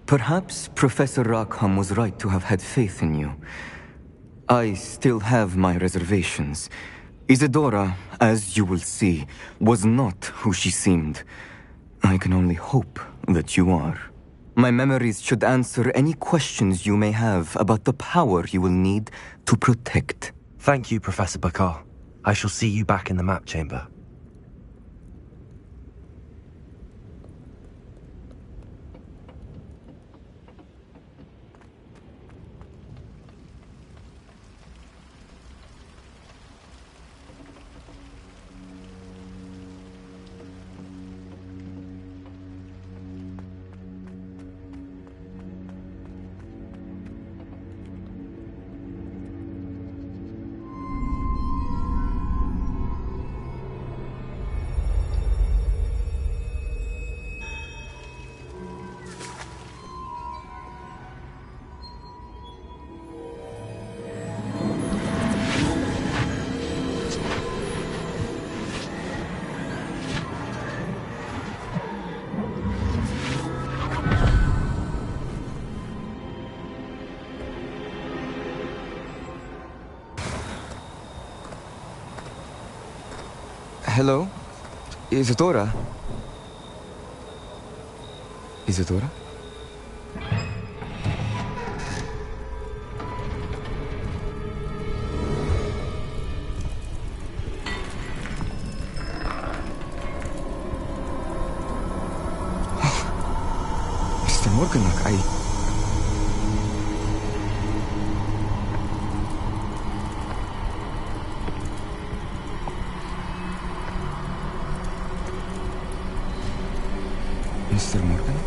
Perhaps Professor Rackham was right to have had faith in you. I still have my reservations. Isadora, as you will see, was not who she seemed. I can only hope that you are. My memories should answer any questions you may have about the power you will need to protect. Thank you, Professor Bakar. I shall see you back in the map chamber. Hello? Isadora? Isadora? Mr. Morganach, Mr. Morgan?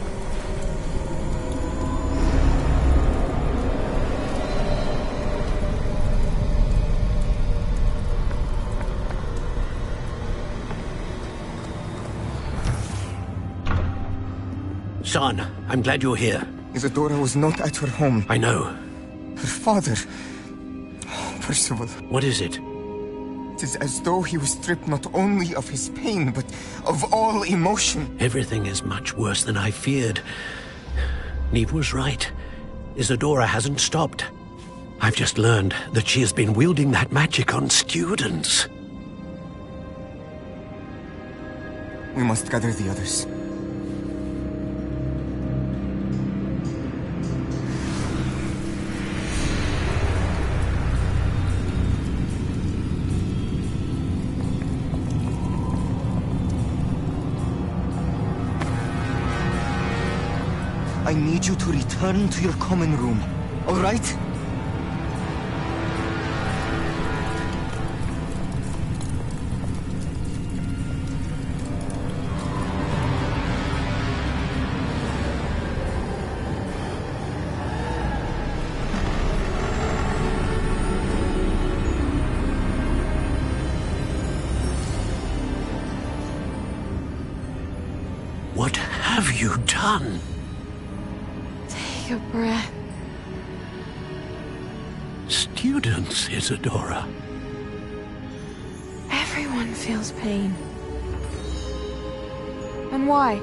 Son, I'm glad you're here. Isadora was not at her home. I know. Her father... Percival. What is it? It is as though he was stripped not only of his pain, but of all emotion. Everything is much worse than I feared. Neve was right. Isadora hasn't stopped. I've just learned that she has been wielding that magic on students. We must gather the others. I need you to return to your common room, all right? What have you done? Take a breath. Students, Isadora. Everyone feels pain. And why?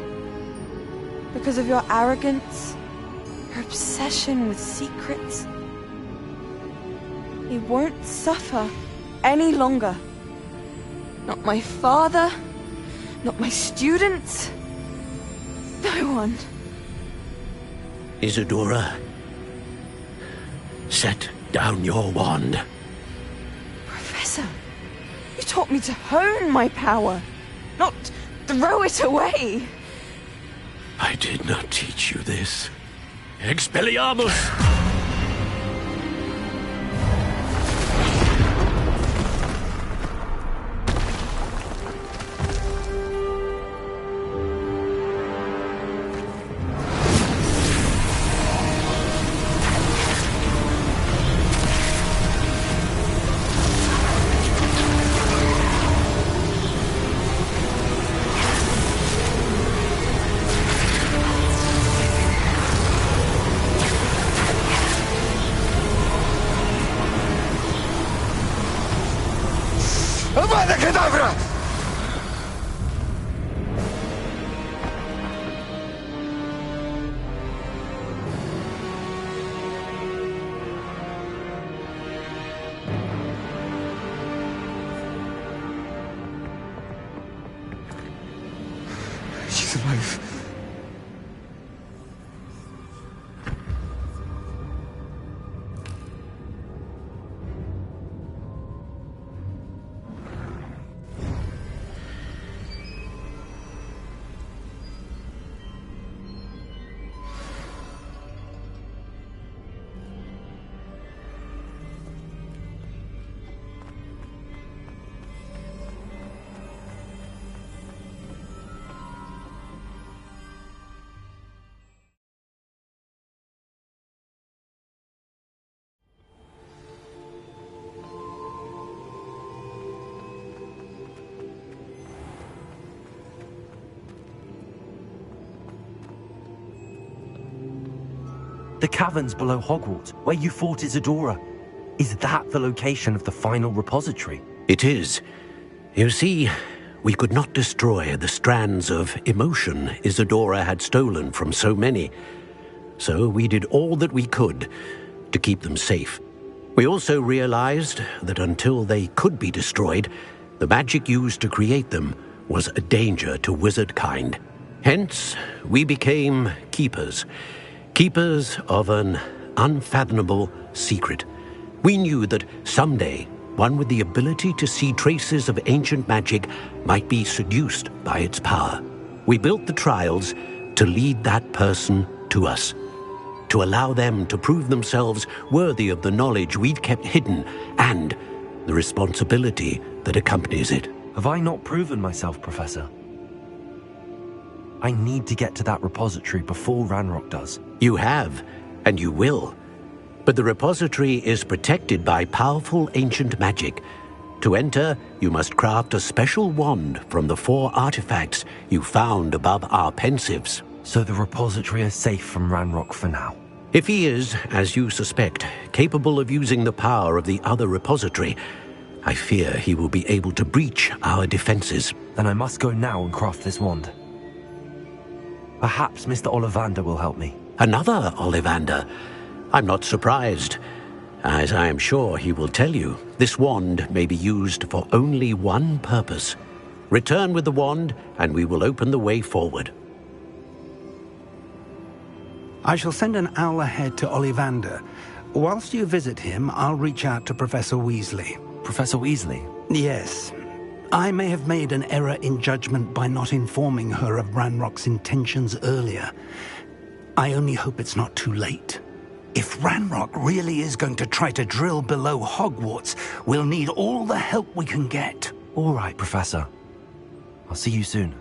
Because of your arrogance? Your obsession with secrets? He won't suffer any longer. Not my father, not my students, no one. Isadora, set down your wand. Professor, you taught me to hone my power, not throw it away. I did not teach you this. Expelliarmus! She's alive. The caverns below Hogwarts, where you fought Isadora. Is that the location of the final repository? It is. You see, we could not destroy the strands of emotion Isadora had stolen from so many. So we did all that we could to keep them safe. We also realized that until they could be destroyed, the magic used to create them was a danger to wizard kind. Hence, we became keepers. Keepers of an unfathomable secret. We knew that someday, one with the ability to see traces of ancient magic might be seduced by its power. We built the trials to lead that person to us, to allow them to prove themselves worthy of the knowledge we'd kept hidden and the responsibility that accompanies it. Have I not proven myself, Professor? I need to get to that repository before Ranrock does. You have, and you will. But the repository is protected by powerful ancient magic. To enter, you must craft a special wand from the 4 artifacts you found above our pensives. So the repository is safe from Ranrock for now. If he is, as you suspect, capable of using the power of the other repository, I fear he will be able to breach our defenses. Then I must go now and craft this wand. Perhaps Mr. Ollivander will help me. Another Ollivander? I'm not surprised. As I am sure he will tell you, this wand may be used for only one purpose. Return with the wand, and we will open the way forward. I shall send an owl ahead to Ollivander. Whilst you visit him, I'll reach out to Professor Weasley. Professor Weasley? Yes. I may have made an error in judgment by not informing her of Ranrock's intentions earlier. I only hope it's not too late. If Ranrock really is going to try to drill below Hogwarts, we'll need all the help we can get. All right, Professor. I'll see you soon.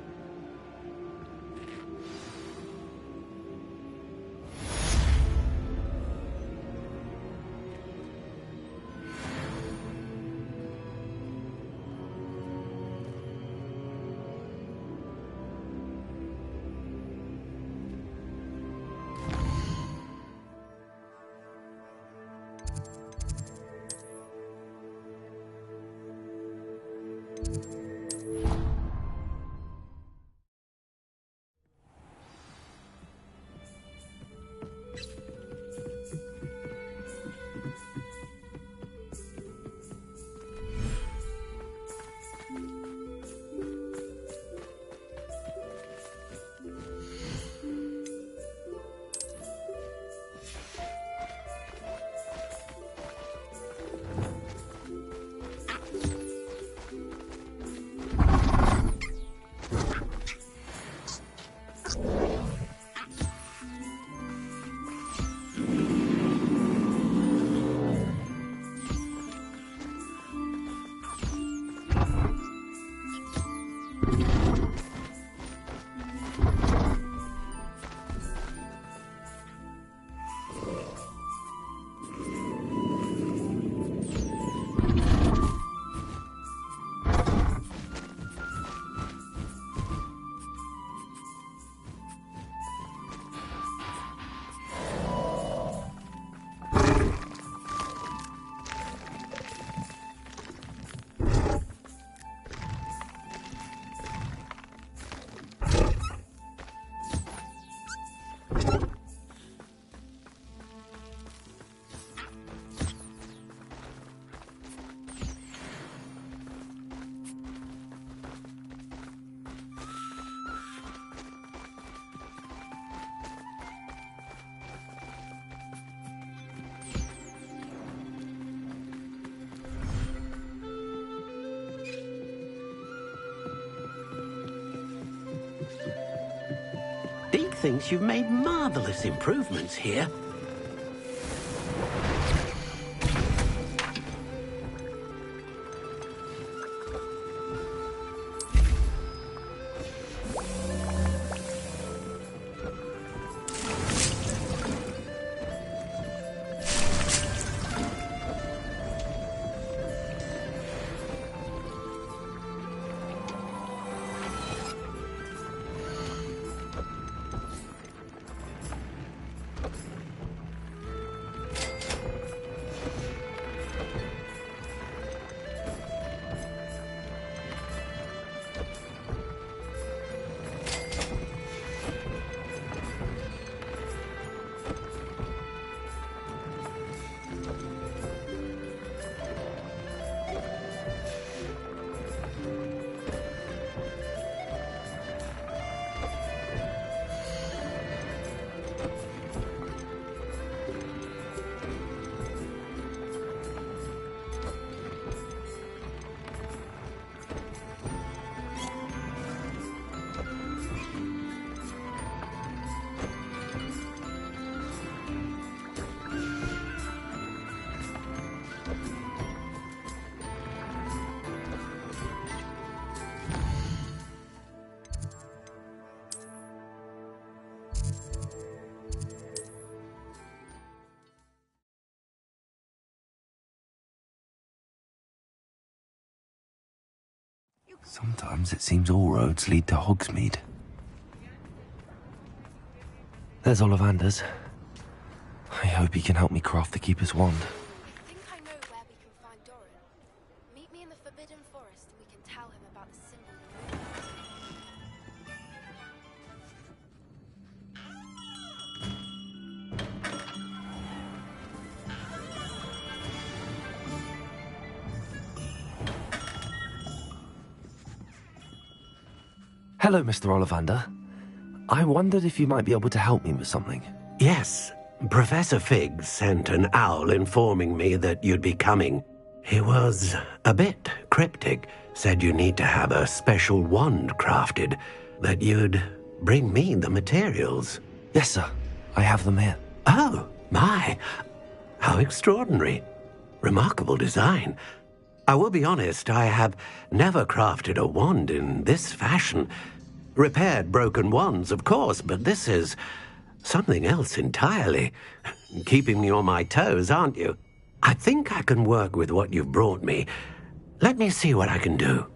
Deke thinks you've made marvelous improvements here. Sometimes it seems all roads lead to Hogsmeade. There's Ollivander's. I hope he can help me craft the Keeper's wand. I think I know where we can find Doran. Meet me in the Forbidden Forest and we can tell him about the symbol you Hello, Mr. Ollivander. I wondered if you might be able to help me with something. Yes, Professor Fig sent an owl informing me that you'd be coming. He was a bit cryptic, said you need to have a special wand crafted, that you'd bring me the materials. Yes, sir. I have them here. Oh, my. How extraordinary. Remarkable design. I will be honest, I have never crafted a wand in this fashion. Repaired broken wands, of course, but this is something else entirely. Keeping me on my toes, aren't you? I think I can work with what you've brought me. Let me see what I can do.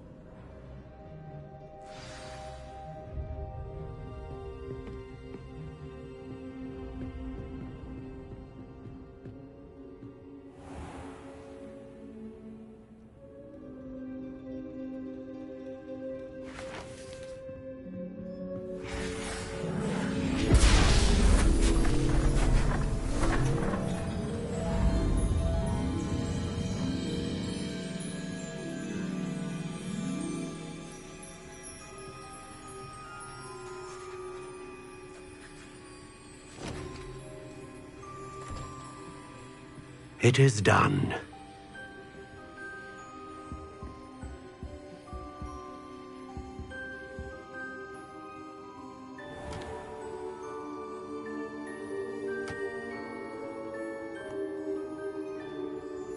It is done.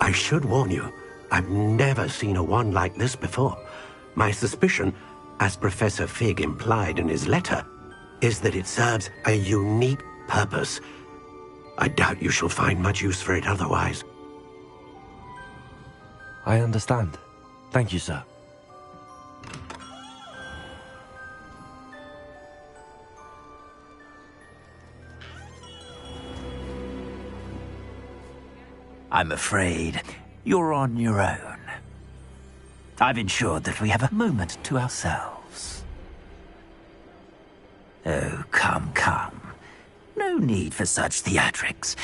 I should warn you, I've never seen a wand like this before. My suspicion, as Professor Fig implied in his letter, is that it serves a unique purpose. I doubt you shall find much use for it otherwise. I understand. Thank you, sir. I'm afraid you're on your own. I've ensured that we have a moment to ourselves. Oh, come, come. No need for such theatrics.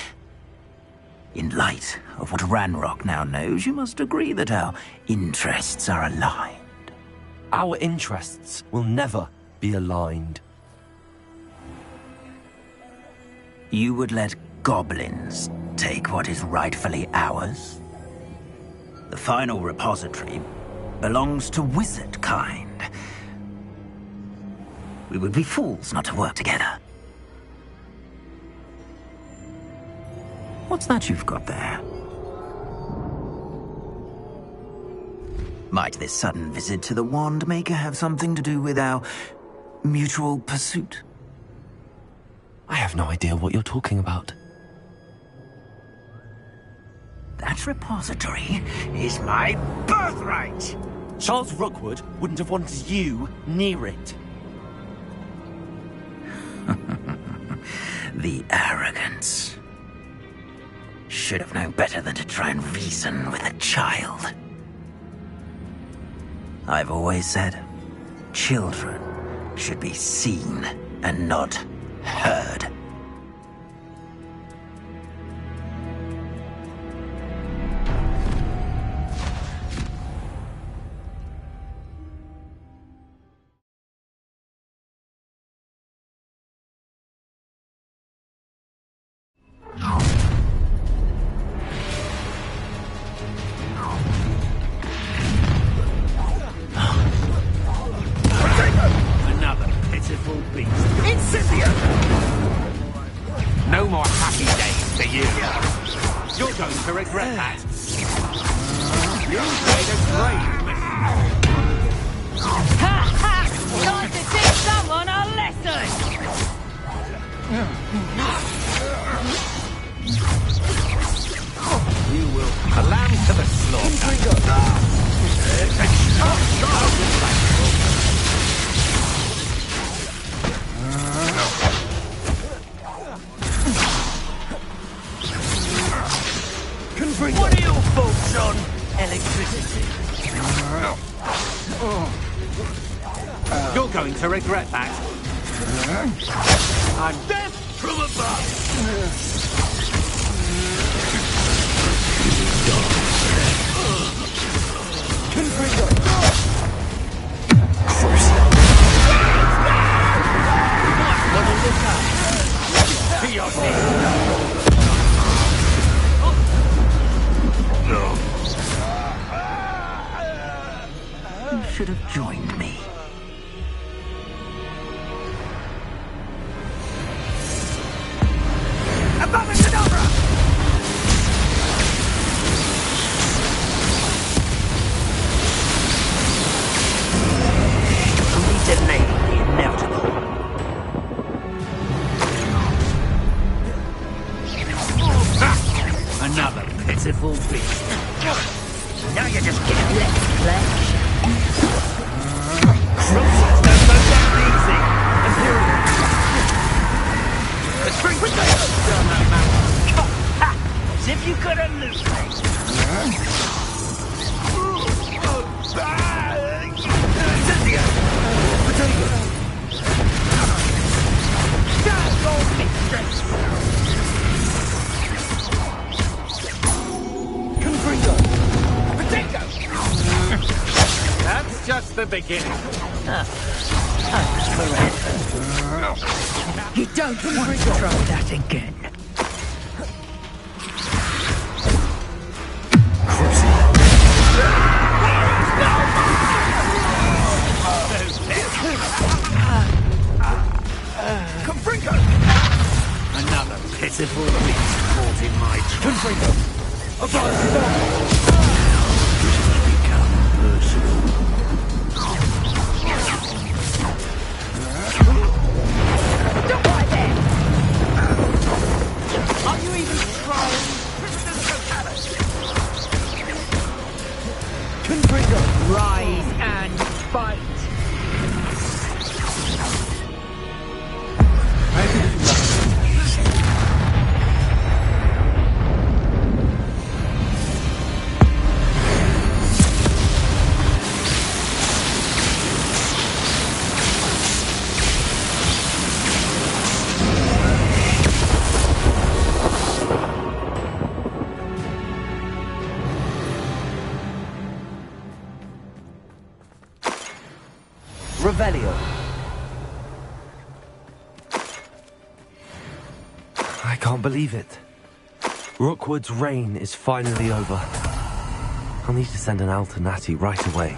In light of what Ranrock now knows, you must agree that our interests are aligned. Our interests will never be aligned. You would let goblins take what is rightfully ours? The final repository belongs to wizard kind. We would be fools not to work together. What's that you've got there? Might this sudden visit to the Wand Maker have something to do with our mutual pursuit? I have no idea what you're talking about. That repository is my birthright! Charles Rookwood wouldn't have wanted you near it. The arrogance. Should have known better than to try and reason with a child. I've always said, children should be seen and not heard. Another pitiful beast. Incendio! No more happy days for you. You're going to regret that. You made a grave mistake. Ha ha! Time to teach someone a lesson! You will a lamb to the slaughter. What are your thoughts on electricity? You're going to regret that. I'm death from above. You should have joined me. Another pitiful beast. Now you're just getting Let's play. Rookwood's don't go down easy. Imperial. The drink down that mountain. As if you couldn't lose me. Incendio. Potato. Don't go mistress. Confringo. Potato. That's just the beginning. You don't want to try that again. Confringo. Another pitiful beast caught in my trap. Confringo. Stop right there! Are you even trying? Confringo. Rise and fight! Revelio. I can't believe it. Rookwood's reign is finally over. I'll need to send an Alternati right away.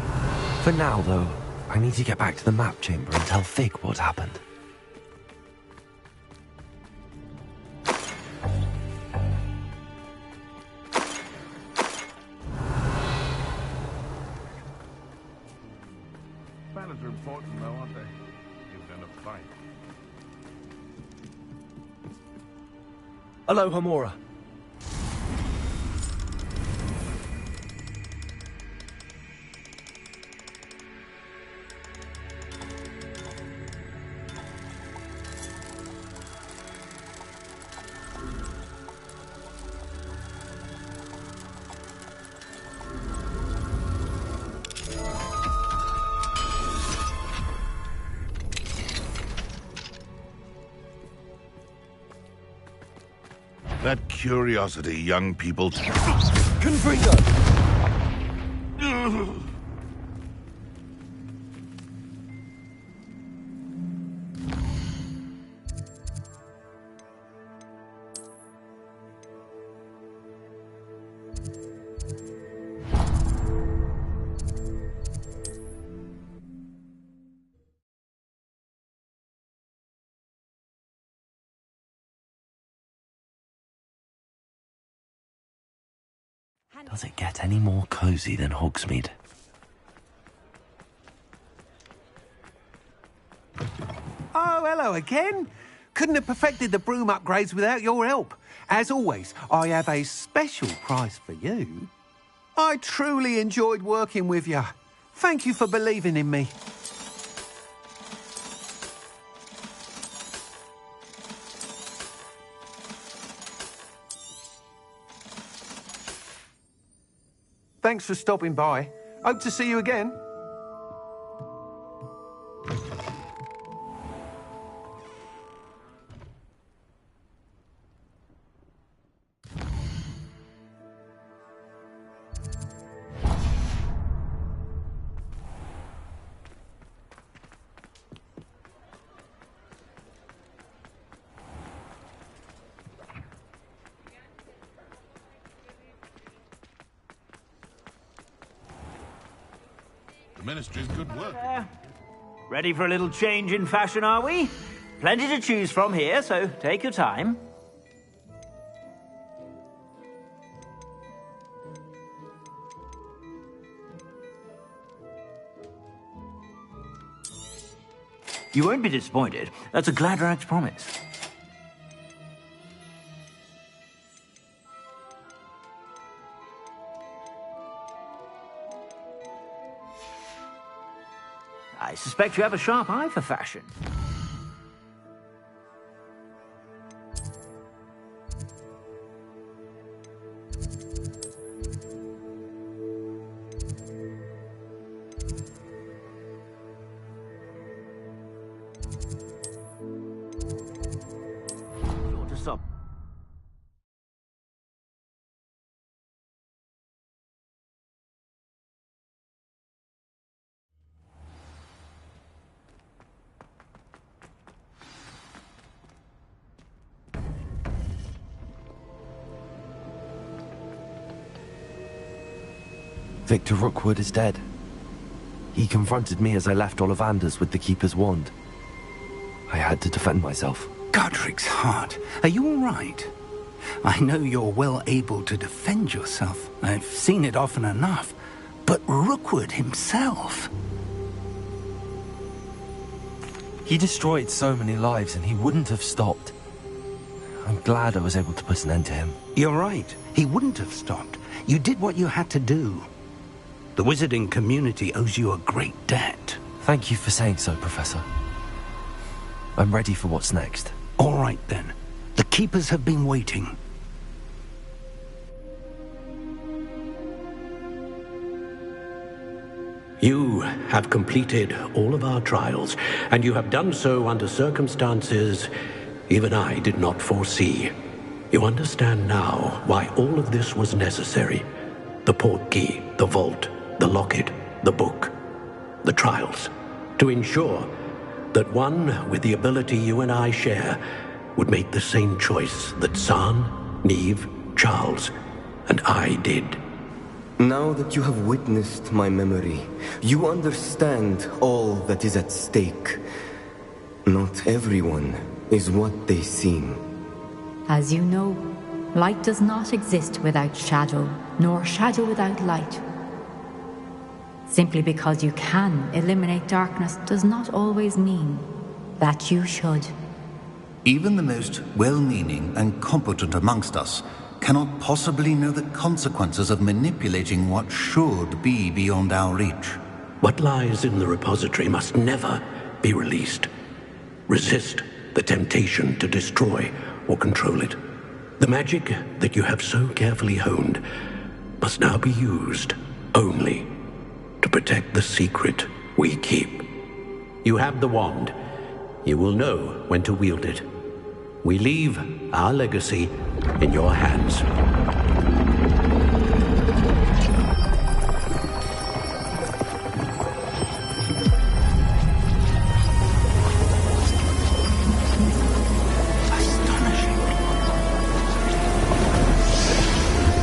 For now, though, I need to get back to the map chamber and tell Fig what's happened. Planets are important, though, aren't they? You're gonna fight. Hello, Hamura. That curiosity young people... Confringo! Does it get any more cozy than Hogsmeade? Oh, hello again. Couldn't have perfected the broom upgrades without your help. As always, I have a special prize for you. I truly enjoyed working with you. Thank you for believing in me. Thanks for stopping by. Hope to see you again. The Ministry's good work. Ready for a little change in fashion, are we? Plenty to choose from here, so take your time. You won't be disappointed. That's a Gladrax promise. I suspect you have a sharp eye for fashion. Sure to stop. Victor Rookwood is dead. He confronted me as I left Ollivander's with the Keeper's wand. I had to defend myself. Godric's heart. Are you all right? I know you're well able to defend yourself. I've seen it often enough. But Rookwood himself... He destroyed so many lives and he wouldn't have stopped. I'm glad I was able to put an end to him. You're right. He wouldn't have stopped. You did what you had to do. The wizarding community owes you a great debt. Thank you for saying so, Professor. I'm ready for what's next. All right, then. The Keepers have been waiting. You have completed all of our trials, and you have done so under circumstances even I did not foresee. You understand now why all of this was necessary. The portkey, the vault, the locket, the book, the trials. To ensure that one with the ability you and I share would make the same choice that San, Neve, Charles, and I did. Now that you have witnessed my memory, you understand all that is at stake. Not everyone is what they seem. As you know, light does not exist without shadow, nor shadow without light. Simply because you can eliminate darkness does not always mean that you should. Even the most well-meaning and competent amongst us cannot possibly know the consequences of manipulating what should be beyond our reach. What lies in the repository must never be released. Resist the temptation to destroy or control it. The magic that you have so carefully honed must now be used only to protect the secret we keep. You have the wand. You will know when to wield it. We leave our legacy in your hands. Astonishing.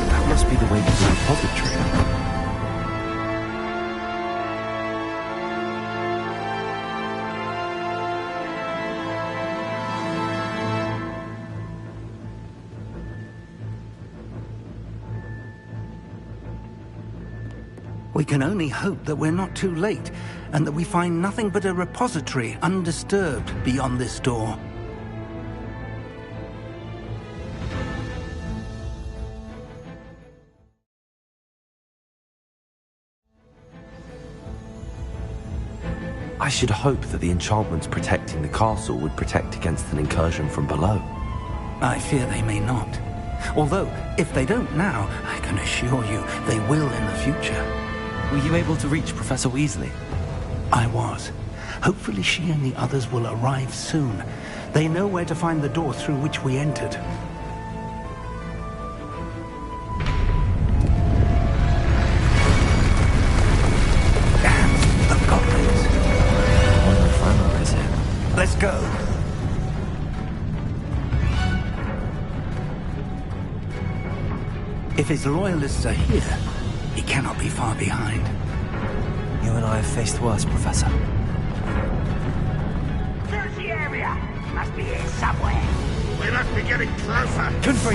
That must be the way to the repository. We can only hope that we're not too late, and that we find nothing but a repository undisturbed beyond this door. I should hope that the enchantments protecting the castle would protect against an incursion from below. I fear they may not. Although, if they don't now, I can assure you they will in the future. Were you able to reach Professor Weasley? I was. Hopefully she and the others will arrive soon. They know where to find the door through which we entered. Damn, the goblins. I wonder if Ranrock is here. Let's go. If his loyalists are here, he cannot be far behind. You and I have faced worse, Professor. Search the area! Must be here somewhere. We must be getting closer. Confirm.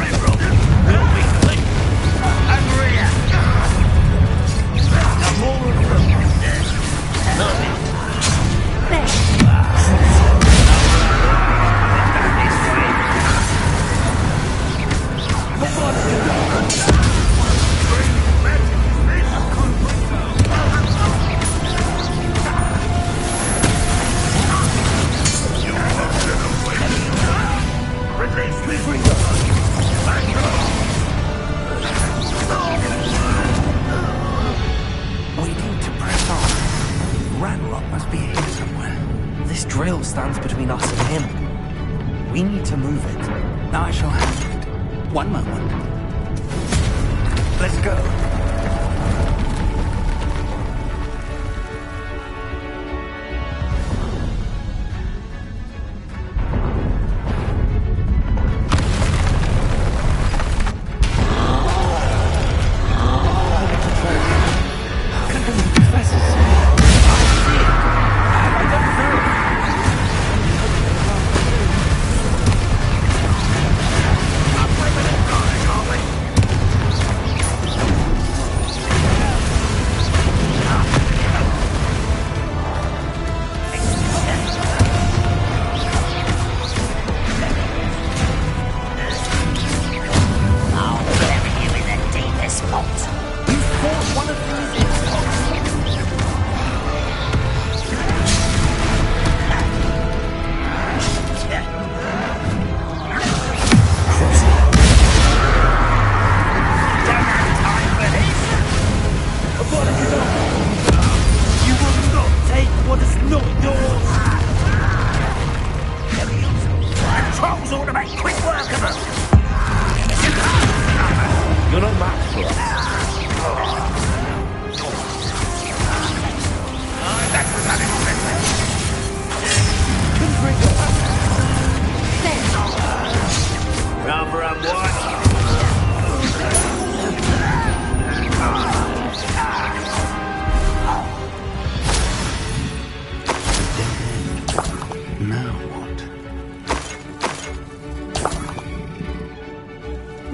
We'll be quick. And rear. The more of them. We need to press on. Ranrock must be here somewhere. This drill stands between us and him. We need to move it. I shall handle it. One moment. Let's go.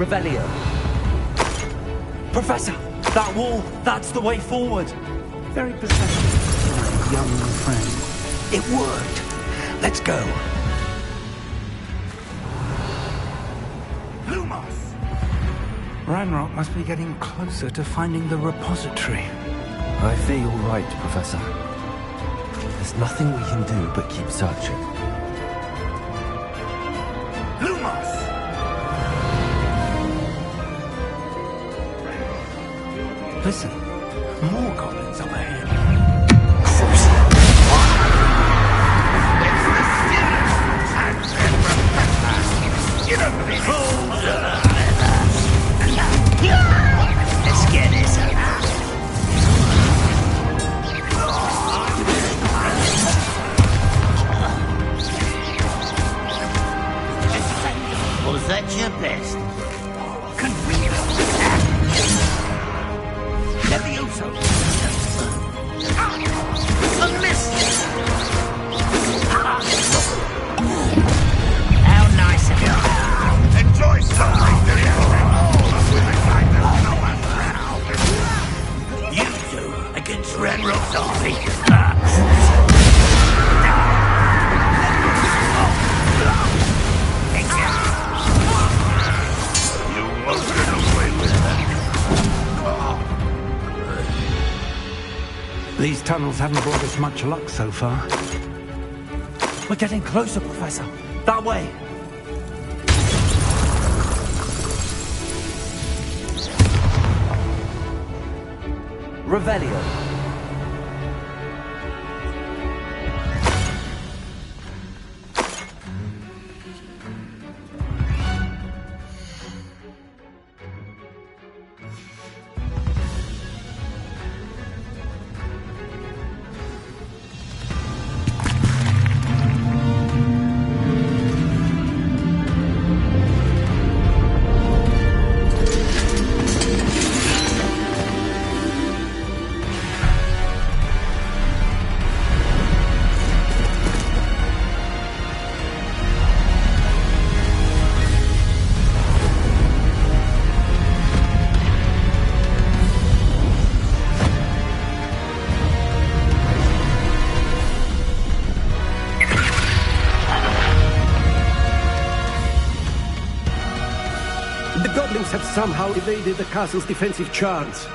Revelio. Professor, that wall, that's the way forward. Very perceptive, my young friend. It worked. Let's go. Lumos! Ranrock must be getting closer to finding the repository. I fear you're right, Professor. There's nothing we can do but keep searching. Lumos! Listen, more goblins up ahead. Let's get this. Was that your best? Levioso! A miss! How nice of you! Enjoy something! You two against Ranrock's army. You won't get away with that. These tunnels haven't brought us much luck so far. We're getting closer, Professor. That way. Revelio. Have somehow evaded the castle's defensive charms.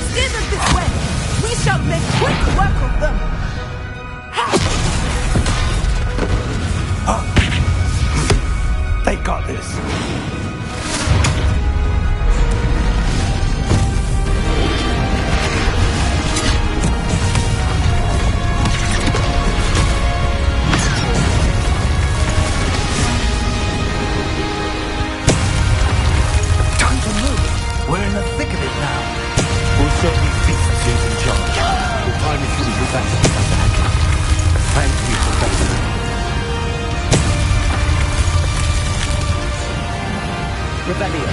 Steer them this way! We shall make quick work of them! They got this. We're in the thick of it now. We'll show these beasts who's in charge. The time is really good back to Professor Hackett. Thank you, Professor. Revelio.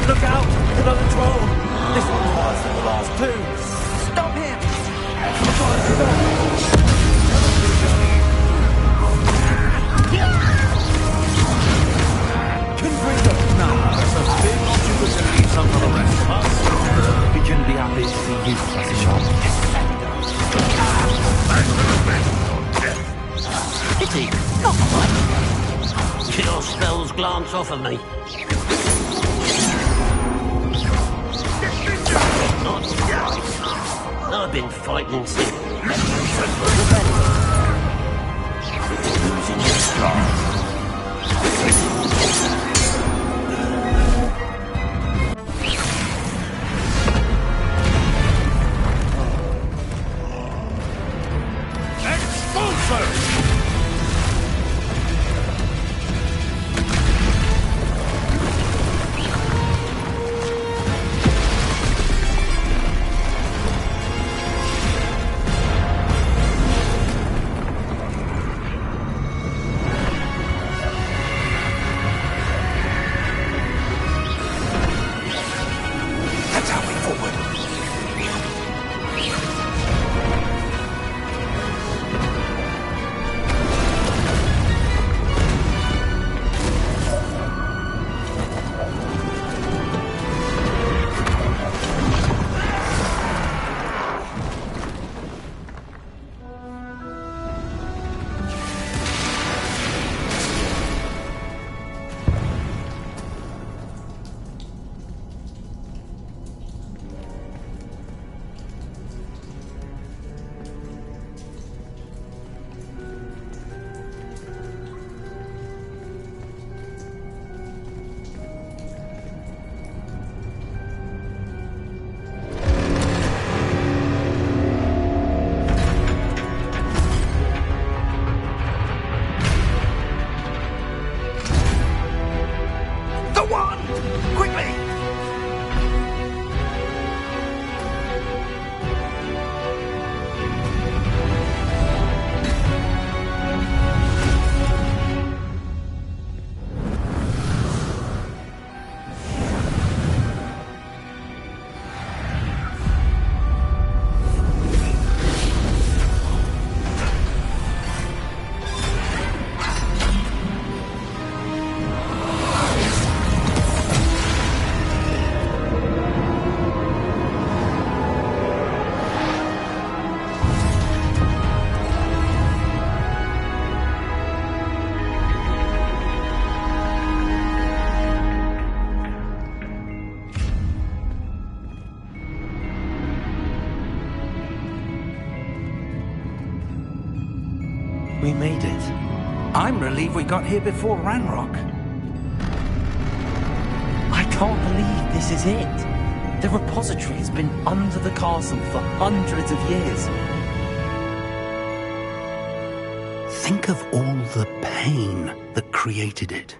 Look out! Another troll! This one's worse than the last two! Stop him! Confringo! No, that's a big option was going to leave some for the rest of us. We couldn't be happy to see you, Professor Sharp. Pity, not quite. Your spells glance off of me. Not quite. I've been fighting since. Losing your stride. We made it. I'm relieved we got here before Ranrock. I can't believe this is it. The repository has been under the castle for hundreds of years. Think of all the pain that created it.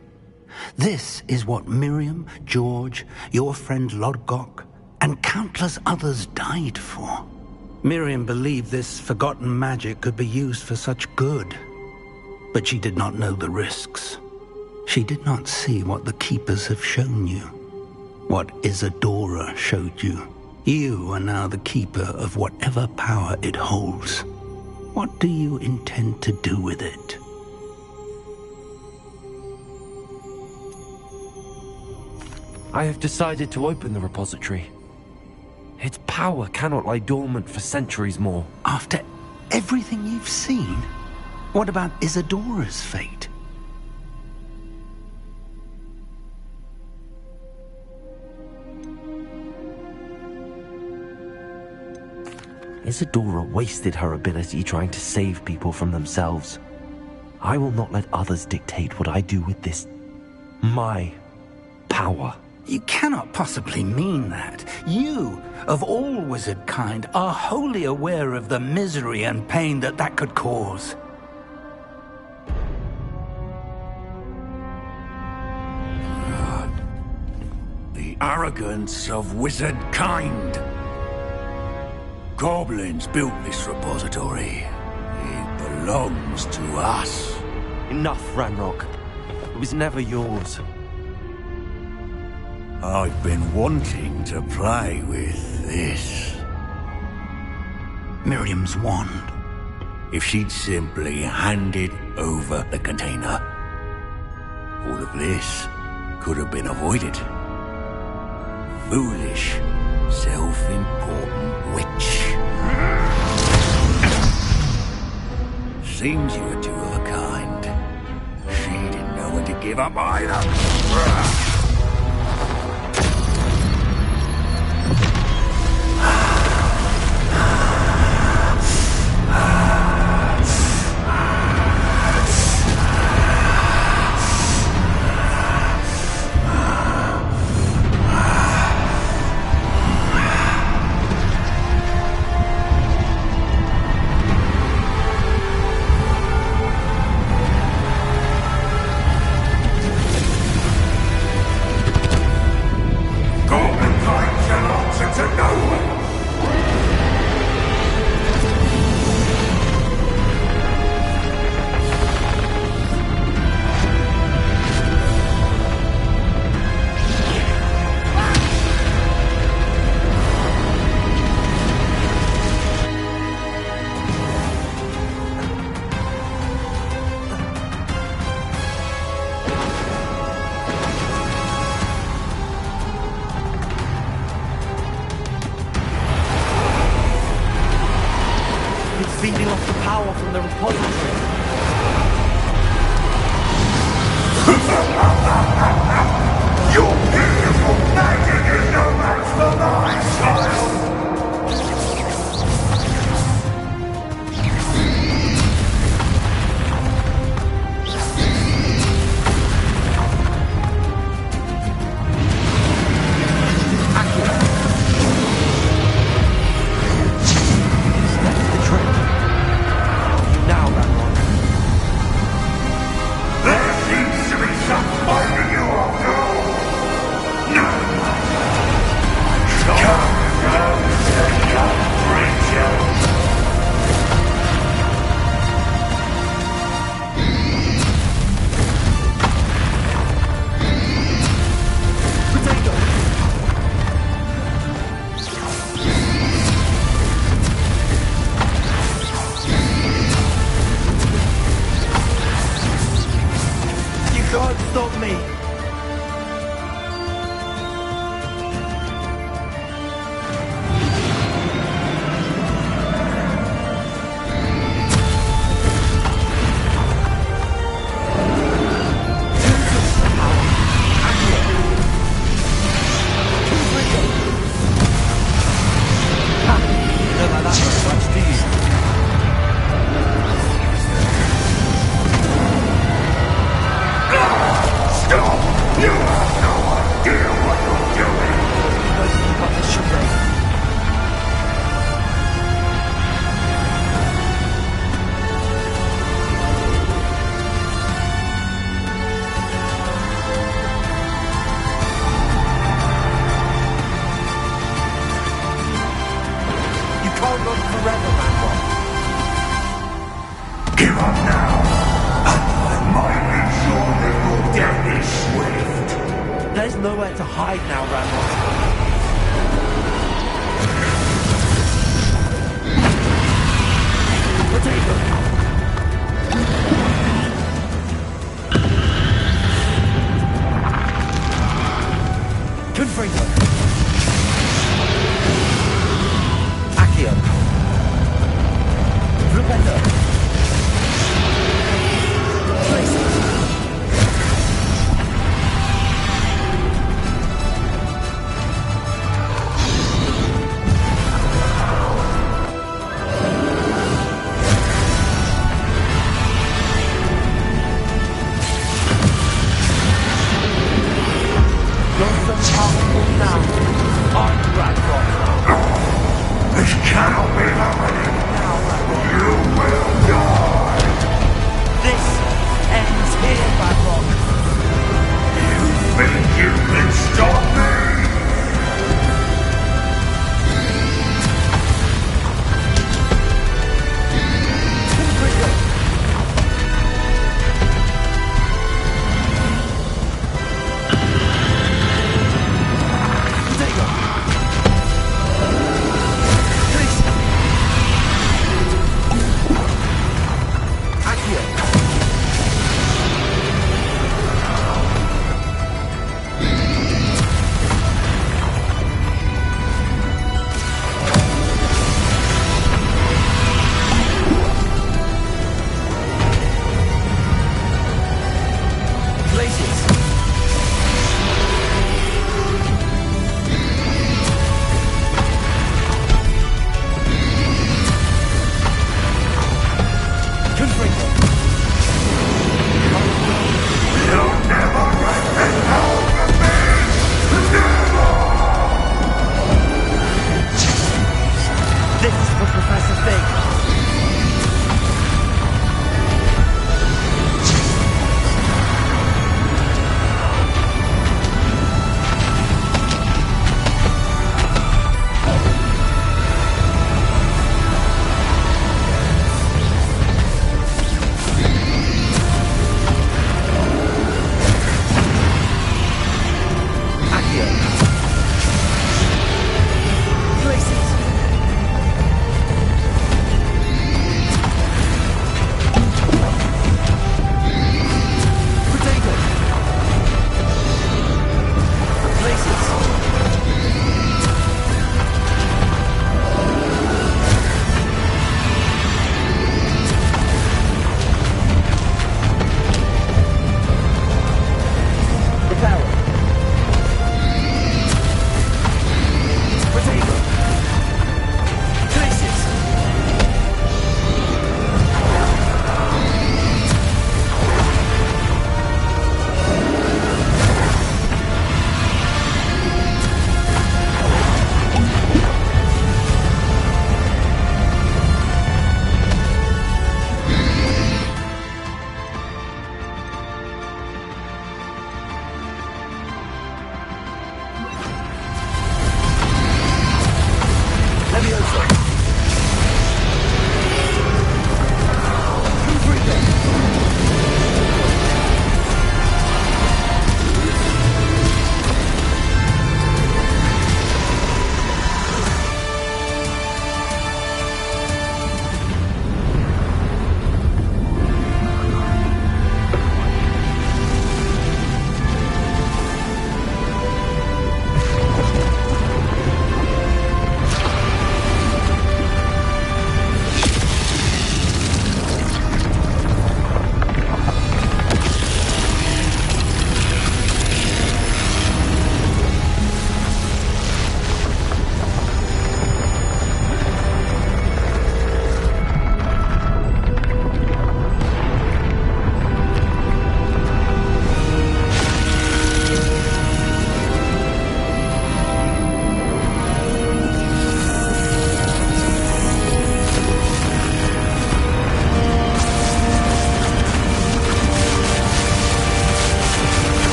This is what Miriam, George, your friend Lodgok, and countless others died for. Miriam believed this forgotten magic could be used for such good. But she did not know the risks. She did not see what the Keepers have shown you. What Isadora showed you. You are now the Keeper of whatever power it holds. What do you intend to do with it? I have decided to open the repository. Its power cannot lie dormant for centuries more. After everything you've seen? What about Isadora's fate? Isadora wasted her ability trying to save people from themselves. I will not let others dictate what I do with this... my power. You cannot possibly mean that. You, of all wizard kind, are wholly aware of the misery and pain that could cause. The arrogance of wizard kind. Goblins built this repository. It belongs to us. Enough, Ranrock. It was never yours. I've been wanting to play with this. Miriam's wand. If she'd simply handed over the container, all of this could have been avoided. Foolish, self-important witch. Seems you were two of a kind. She didn't know when to give up either. It's feeding off the power from the repository. Your beautiful magic is no match for mine, child! There's nowhere to hide now, Ranrock. Confringo. Accio. Rupendo. Tracy.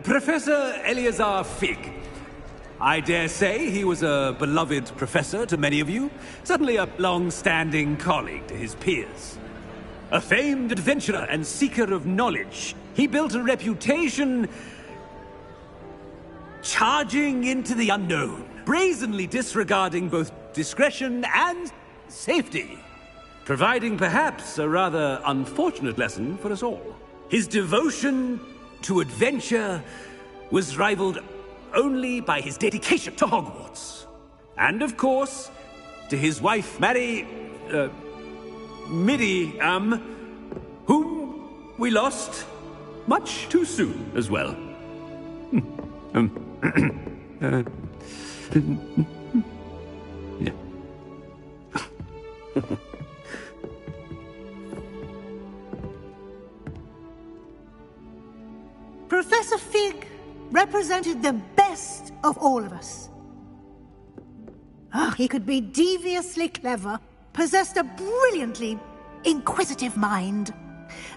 Professor Eleazar Fig. I dare say he was a beloved professor to many of you, certainly a long-standing colleague to his peers. A famed adventurer and seeker of knowledge, he built a reputation charging into the unknown, brazenly disregarding both discretion and safety, providing perhaps a rather unfortunate lesson for us all. His devotion to adventure was rivaled only by his dedication to Hogwarts. And of course, to his wife, Midi, whom we lost much too soon as well. Yeah. Professor Fig represented the best of all of us. He could be deviously clever, possessed a brilliantly inquisitive mind,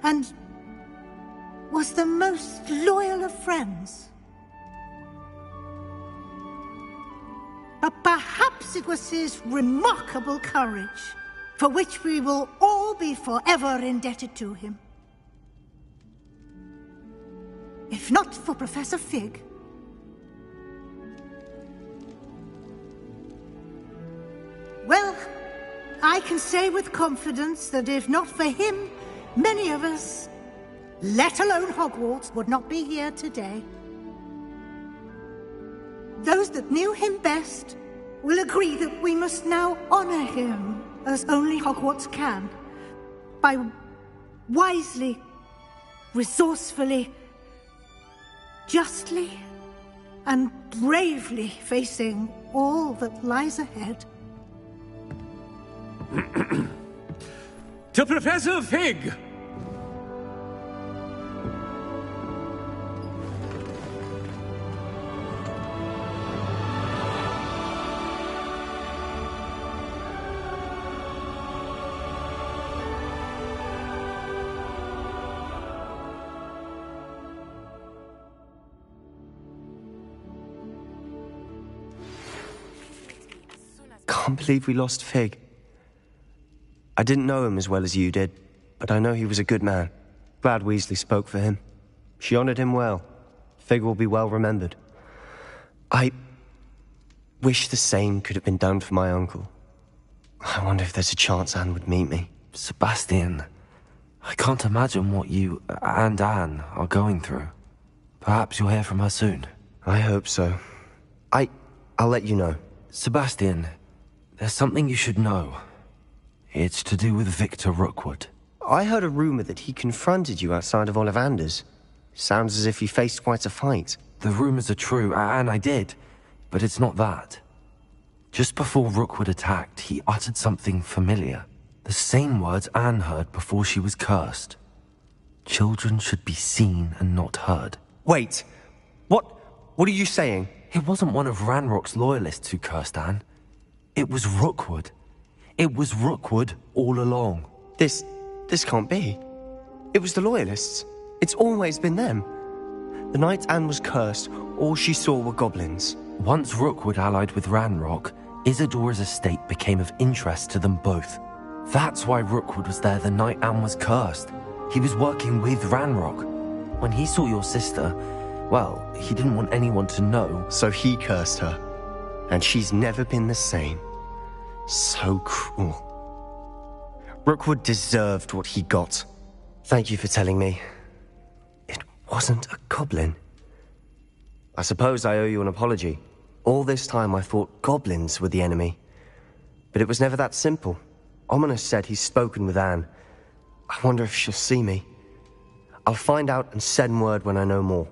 and was the most loyal of friends. But perhaps it was his remarkable courage, for which we will all be forever indebted to him. If not for Professor Fig, well, I can say with confidence that if not for him, many of us, let alone Hogwarts, would not be here today. Those that knew him best will agree that we must now honor him as only Hogwarts can, by wisely, resourcefully, justly, and bravely facing all that lies ahead. To Professor Fig! Can't believe we lost Fig. I didn't know him as well as you did, but I know he was a good man. Glad Weasley spoke for him. She honored him well. Fig will be well remembered. I wish the same could have been done for my uncle. I wonder if there's a chance Anne would meet me. Sebastian, I can't imagine what you and Anne are going through. Perhaps you'll hear from her soon. I hope so. I'll let you know. Sebastian, there's something you should know. It's to do with Victor Rookwood. I heard a rumor that he confronted you outside of Ollivander's. Sounds as if he faced quite a fight. The rumors are true, and I did, but it's not that. Just before Rookwood attacked, he uttered something familiar. The same words Anne heard before she was cursed. Children should be seen and not heard. Wait, what are you saying? It wasn't one of Ranrock's loyalists who cursed Anne. It was Rookwood. It was Rookwood all along. This can't be. It was the Loyalists. It's always been them. The night Anne was cursed, all she saw were goblins. Once Rookwood allied with Ranrock, Isadora's estate became of interest to them both. That's why Rookwood was there the night Anne was cursed. He was working with Ranrock. When he saw your sister, well, he didn't want anyone to know. So he cursed her. And she's never been the same. So cruel. Rookwood deserved what he got. Thank you for telling me. It wasn't a goblin. I suppose I owe you an apology. All this time I thought goblins were the enemy. But it was never that simple. Ominous said he's spoken with Anne. I wonder if she'll see me. I'll find out and send word when I know more.